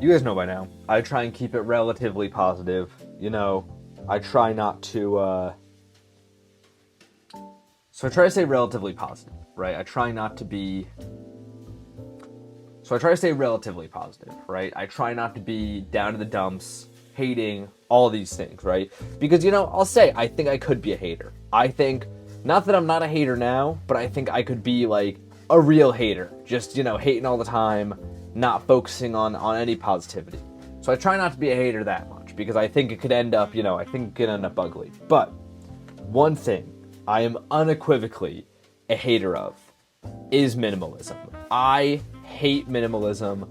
You guys know by now, I try and keep it relatively positive. I try not to, so I try to stay relatively positive, right? So I try to stay relatively positive, right? I try not to be down in the dumps, hating, all these things, right? Because, I'll say, I think I could be a hater. I think, not that I'm not a hater now, but I think I could be, like, a real hater. Just, hating all the time, not focusing on any positivity. So I try not to be a hater that much, because I think it could end up, I think it could end up ugly. But, one thing I am unequivocally a hater of is minimalism. I hate minimalism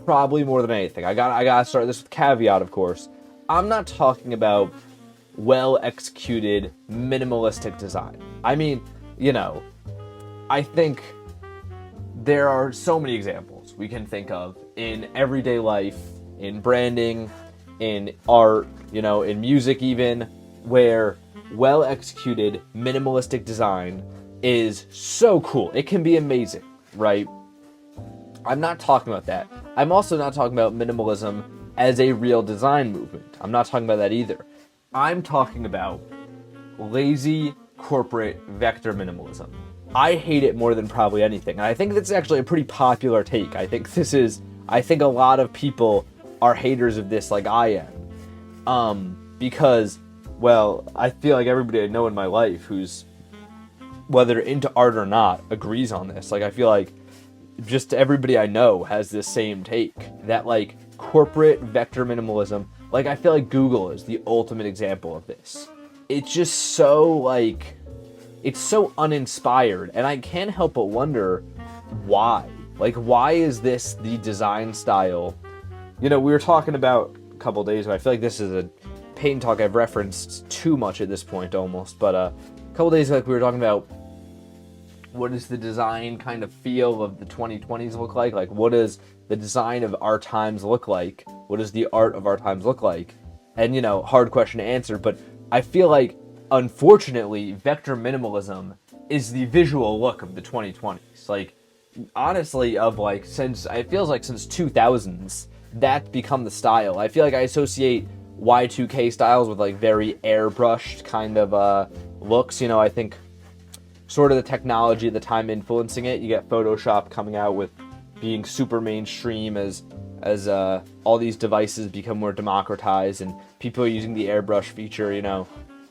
probably more than anything. I gotta start this with caveat, of course. I'm not talking about well executed minimalistic design. I mean, I think there are so many examples we can think of in everyday life, in branding, in art, in music even, where well executed minimalistic design is so cool. It can be amazing, right? I'm not talking about that. I'm also not talking about minimalism as a real design movement. I'm not talking about that either. I'm talking about lazy corporate vector minimalism. I hate it more than probably anything. And I think that's actually a pretty popular take. I think a lot of people are haters of this like I am. Because, well, I feel like everybody I know in my life who's, whether into art or not, agrees on this. Like, I feel like just everybody I know has this same take. That, like, corporate vector minimalism, like, I feel like Google is the ultimate example of this. It's just so, like, it's so uninspired, and I can't help but wonder why. Like, why is this the design style? We were talking about a couple days ago, I feel like this is a pain talk I've referenced too much at this point almost, but a couple days ago, like, we were talking about what does the design kind of feel of the 2020s look like? Like, what does the design of our times look like? What does the art of our times look like? And, hard question to answer, but I feel like, unfortunately, vector minimalism is the visual look of the 2020s. Like, honestly, it feels like since 2000s, that's become the style. I feel like I associate Y2K styles with, like, very airbrushed kind of looks. I think sort of the technology at the time influencing it. You get Photoshop coming out with being super mainstream as all these devices become more democratized and people are using the airbrush feature.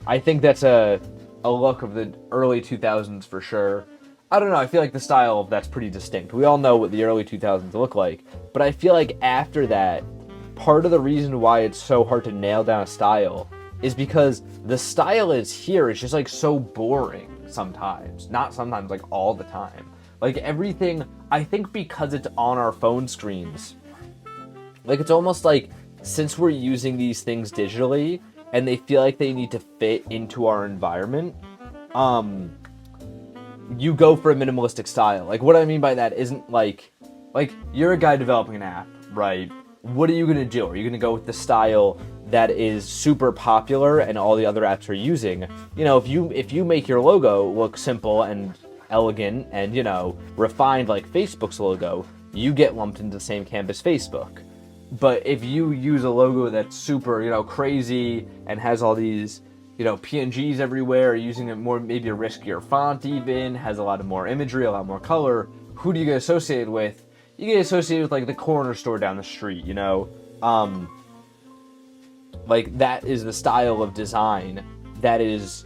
I think that's a look of the early 2000s for sure. I don't know, I feel like the style that's pretty distinct. We all know what the early 2000s look like, but I feel like after that, part of the reason why it's so hard to nail down a style is because the style is here. It's just, like, so boring sometimes. Not sometimes, like, all the time. Like, everything, I think because it's on our phone screens, like, it's almost like, since we're using these things digitally, and they feel like they need to fit into our environment, you go for a minimalistic style. Like, what I mean by that isn't, like, you're a guy developing an app, right? What are you gonna do? Are you gonna go with the style that is super popular and all the other apps are using? If you make your logo look simple and elegant and, refined like Facebook's logo, you get lumped into the same camp as Facebook. But if you use a logo that's super, crazy and has all these, PNGs everywhere, using maybe a riskier font even, has a lot of more imagery, a lot more color, who do you get associated with? You get associated with, like, the corner store down the street, like, that is the style of design that is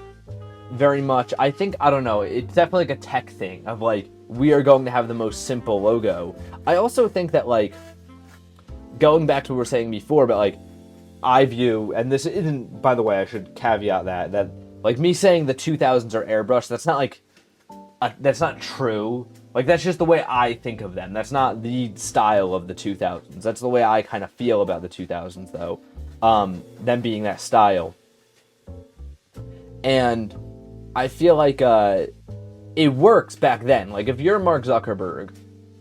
very much, I don't know, it's definitely like a tech thing of, like, we are going to have the most simple logo. I also think that, like, going back to what we were saying before, but, like, I view, and this isn't, by the way, I should caveat that, like, me saying the 2000s are airbrushed, that's not, like, that's not true. Like, that's just the way I think of them. That's not the style of the 2000s. That's the way I kind of feel about the 2000s, though. Them being that style. And I feel like it works back then. Like, if you're Mark Zuckerberg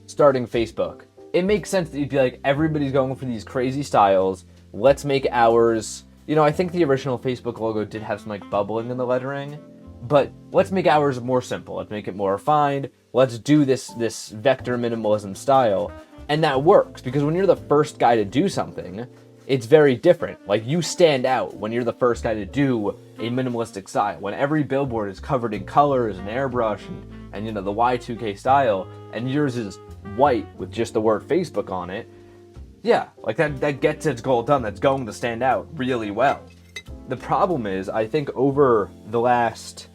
starting Facebook, it makes sense that you'd be like, everybody's going for these crazy styles. Let's make ours... I think the original Facebook logo did have some, like, bubbling in the lettering. But let's make ours more simple. Let's make it more refined. Let's do this vector minimalism style. And that works, because when you're the first guy to do something, it's very different. Like, you stand out when you're the first guy to do a minimalistic style. When every billboard is covered in colors and airbrush and the Y2K style, and yours is white with just the word Facebook on it, yeah, like that gets its goal done. That's going to stand out really well. The problem is, I think over the last,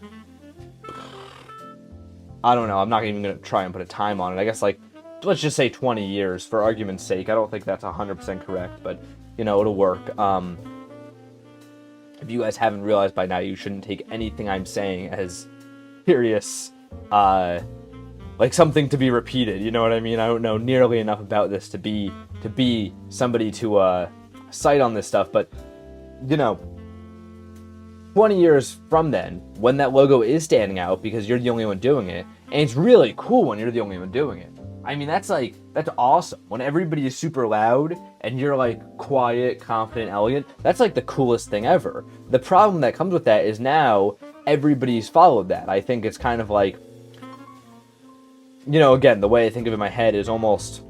I don't know, I'm not even going to try and put a time on it. I guess, like, let's just say 20 years for argument's sake. I don't think that's 100% correct, but, it'll work. If you guys haven't realized by now, you shouldn't take anything I'm saying as serious, like something to be repeated. You know what I mean? I don't know nearly enough about this to be somebody to cite on this stuff, but 20 years from then, when that logo is standing out because you're the only one doing it, and it's really cool when you're the only one doing it. I mean, that's awesome. When everybody is super loud and you're like quiet, confident, elegant, that's like the coolest thing ever. The problem that comes with that is now everybody's followed that. I think it's kind of like, again, the way I think of it in my head is almost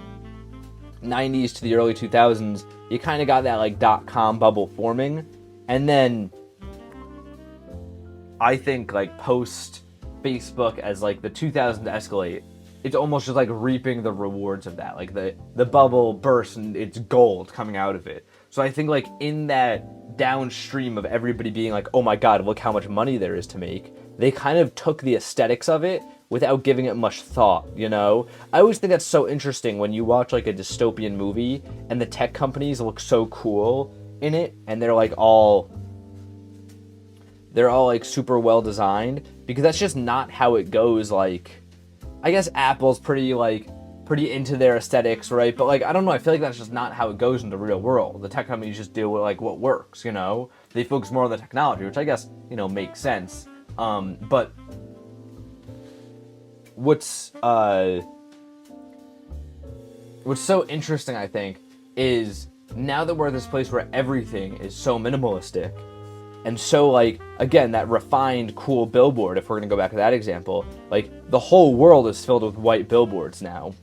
90s to the early 2000s. You kind of got that like .com bubble forming, and then I think like post Facebook, as like the 2000s escalate, it's almost just like reaping the rewards of that. Like the bubble bursts and it's gold coming out of it. So I think like in that downstream of everybody being like, oh my god, look how much money there is to make, they kind of took the aesthetics of it without giving it much thought, I always think that's so interesting when you watch like a dystopian movie and the tech companies look so cool in it, and they're all like super well designed, because that's just not how it goes. Like, I guess Apple's pretty into their aesthetics, right? But like, I don't know, I feel like that's just not how it goes in the real world. The tech companies just deal with like what works, They focus more on the technology, which I guess, makes sense. But what's so interesting, I think, is now that we're at this place where everything is so minimalistic, and so, like, again, that refined, cool billboard, if we're going to go back to that example, like, the whole world is filled with white billboards now.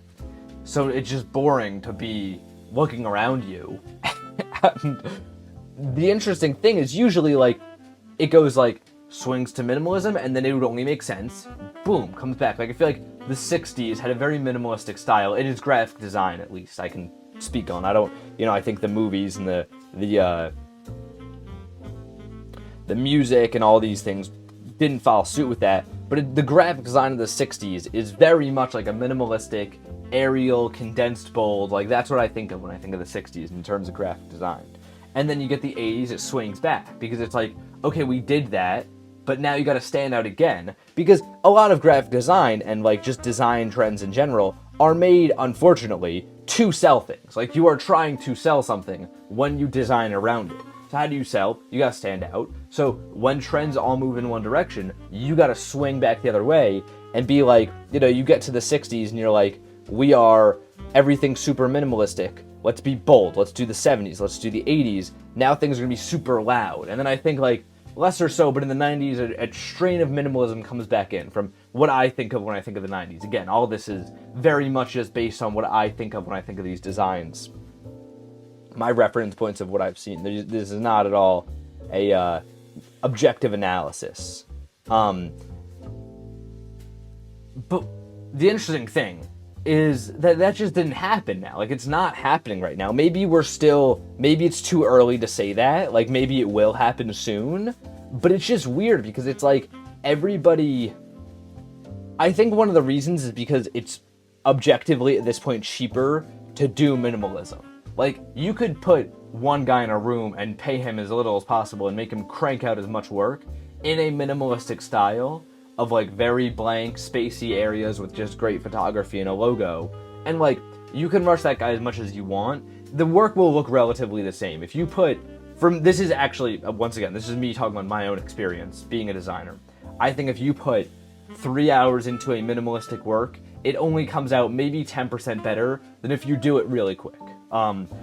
So it's just boring to be looking around you. And the interesting thing is usually, like, it goes, like, swings to minimalism, and then it would only make sense. Boom, comes back. Like, I feel like the 60s had a very minimalistic style. It is graphic design, at least, I can speak on. I don't, I think the movies and the music and all these things didn't follow suit with that, but the graphic design of the 60s is very much like a minimalistic, aerial, condensed, bold. Like, that's what I think of when I think of the 60s in terms of graphic design. And then you get the 80s, it swings back, because it's like, okay, we did that, but now you gotta stand out again, because a lot of graphic design and like just design trends in general are made, unfortunately, to sell things. Like, you are trying to sell something when you design around it. So how do you sell? You gotta stand out. So when trends all move in one direction, you gotta swing back the other way and be like, you get to the 60s and you're like, we are everything super minimalistic. Let's be bold. Let's do the 70s. Let's do the 80s. Now things are gonna be super loud. And then I think like less or so, but in the 90s, a strain of minimalism comes back in from what I think of when I think of the 90s. Again, all this is very much just based on what I think of when I think of these designs. My reference points of what I've seen. This is not at all a objective analysis. But the interesting thing is that just didn't happen now. Like, it's not happening right now. Maybe it's too early to say that. Like, maybe it will happen soon. But it's just weird because it's like everybody... I think one of the reasons is because it's objectively at this point cheaper to do minimalism. Like, you could put one guy in a room and pay him as little as possible and make him crank out as much work in a minimalistic style of, like, very blank, spacey areas with just great photography and a logo. And, like, you can rush that guy as much as you want. The work will look relatively the same. If you put... This is actually, once again, this is me talking about my own experience being a designer. I think if you put 3 hours into a minimalistic work, it only comes out maybe 10% better than if you do it really quick.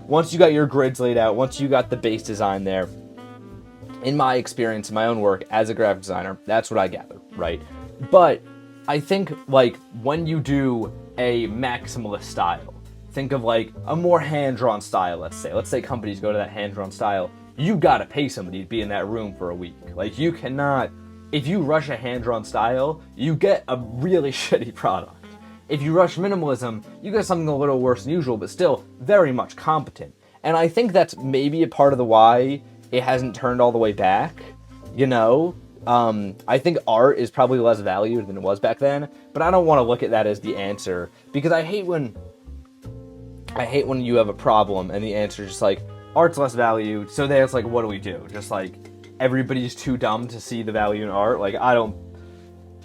Once you got your grids laid out, once you got the base design there, in my experience, in my own work as a graphic designer, that's what I gather, right? But I think, like, when you do a maximalist style, think of like a more hand-drawn style, let's say companies go to that hand-drawn style, you gotta pay somebody to be in that room for a week. Like, you cannot, if you rush a hand-drawn style, you get a really shitty product. If you rush minimalism, you get something a little worse than usual, but still very much competent. And I think that's maybe a part of the why it hasn't turned all the way back, you know? I think art is probably less valued than it was back then, but I don't want to look at that as the answer, because I hate when you have a problem and the answer is just like, art's less valued, so then it's like, what do we do? Just like, everybody's too dumb to see the value in art? Like, I don't...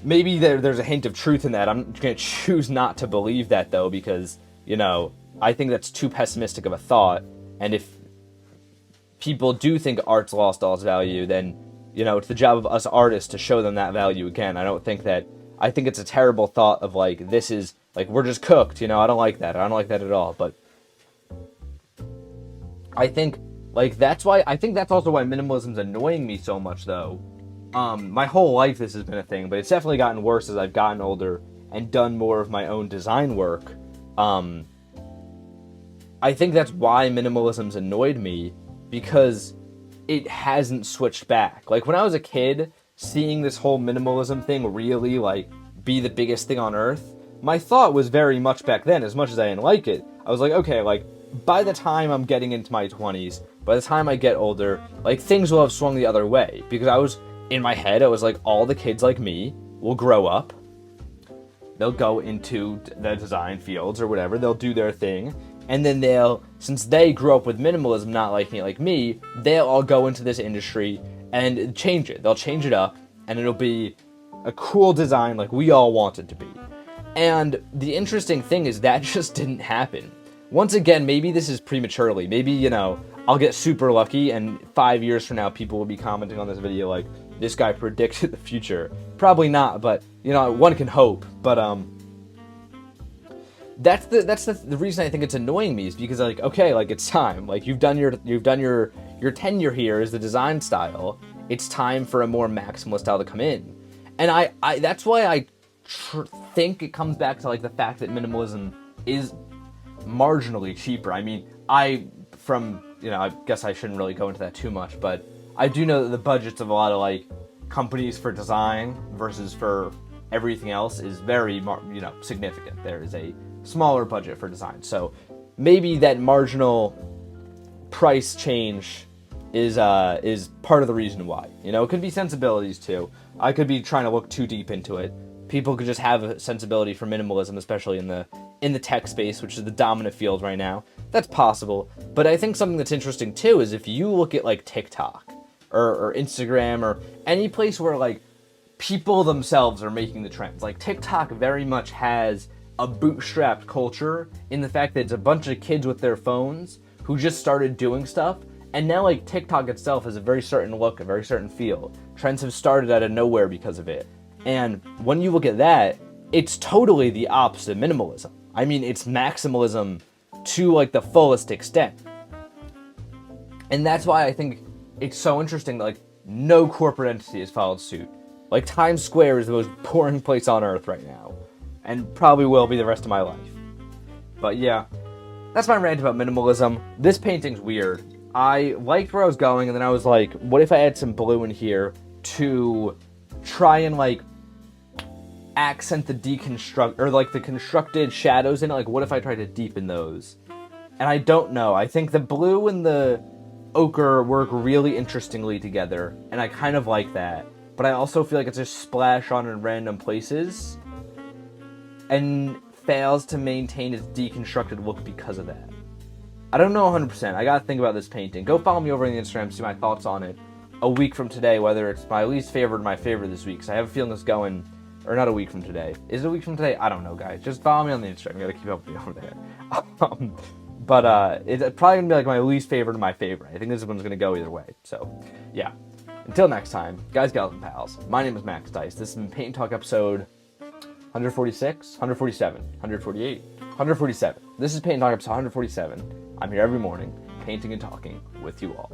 Maybe there's a hint of truth in that. I'm going to choose not to believe that, though, because, you know, I think that's too pessimistic of a thought, and if people do think art's lost all its value, then, you know, it's the job of us artists to show them that value again. I think it's a terrible thought of, like, this is, like, we're just cooked, you know, I don't like that at all, but I think, like, that's also why minimalism's annoying me so much, though. My whole life this has been a thing, but it's definitely gotten worse as I've gotten older and done more of my own design work. I think that's why minimalism's annoyed me, because it hasn't switched back. Like, when I was a kid, seeing this whole minimalism thing really, like, be the biggest thing on earth, my thought was very much back then, as much as I didn't like it, I was like, okay, like, by the time I'm getting into my 20s, by the time I get older, like, things will have swung the other way. Because in my head, I was like, all the kids like me will grow up, they'll go into the design fields or whatever, they'll do their thing, and then since they grew up with minimalism, not liking it like me, they'll all go into this industry and change it. They'll change it up, and it'll be a cool design like we all want it to be. And the interesting thing is that just didn't happen. Once again, maybe this is prematurely. Maybe, you know, I'll get super lucky, and 5 years from now, people will be commenting on this video like, this guy predicted the future. Probably not, but, you know, one can hope. But, that's the reason I think it's annoying me, is because, like, okay, like, it's time. Like, you've done your tenure here as the design style. It's time for a more maximalist style to come in. And I that's why I think it comes back to, like, the fact that minimalism is marginally cheaper. I mean, I guess I shouldn't really go into that too much, but I do know that the budgets of a lot of, like, companies for design versus for everything else is very, significant. There is a smaller budget for design. So maybe that marginal price change is part of the reason why. You know, it could be sensibilities too. I could be trying to look too deep into it. People could just have a sensibility for minimalism, especially in the tech space, which is the dominant field right now. That's possible. But I think something that's interesting too is if you look at, like, TikTok or Instagram or any place where, like, people themselves are making the trends. Like, TikTok very much has a bootstrapped culture in the fact that it's a bunch of kids with their phones who just started doing stuff, and now, like, TikTok itself has a very certain look, a very certain feel. Trends have started out of nowhere because of it. And when you look at that, it's totally the opposite of minimalism. I mean, it's maximalism to, like, the fullest extent. And that's why I think it's so interesting that, like, no corporate entity has followed suit. Like, Times Square is the most boring place on earth right now, and probably will be the rest of my life. But yeah, that's my rant about minimalism. This painting's weird. I liked where I was going, and then I was like, what if I add some blue in here to try and, like, accent the the constructed shadows in it? Like, what if I tried to deepen those? And I don't know. I think the blue and the ochre work really interestingly together, and I kind of like that. But I also feel like it's just splash on in random places and fails to maintain its deconstructed look because of that. I don't know 100%. I gotta think about this painting. Go follow me over on the Instagram, see my thoughts on it a week from today, whether it's my least favorite or my favorite this week, because I have a feeling it's going, or not a week from today. Is it a week from today? I don't know, guys. Just follow me on the Instagram. You gotta keep up with me over there. But it's probably gonna be like my least favorite or my favorite. I think this one's gonna go either way. So, yeah. Until next time, guys, gals, and pals, my name is Max Dice. This has been Paint and Talk episode 146, 147, 148, 147. This is Paint and Talk episode 147. I'm here every morning, painting and talking with you all.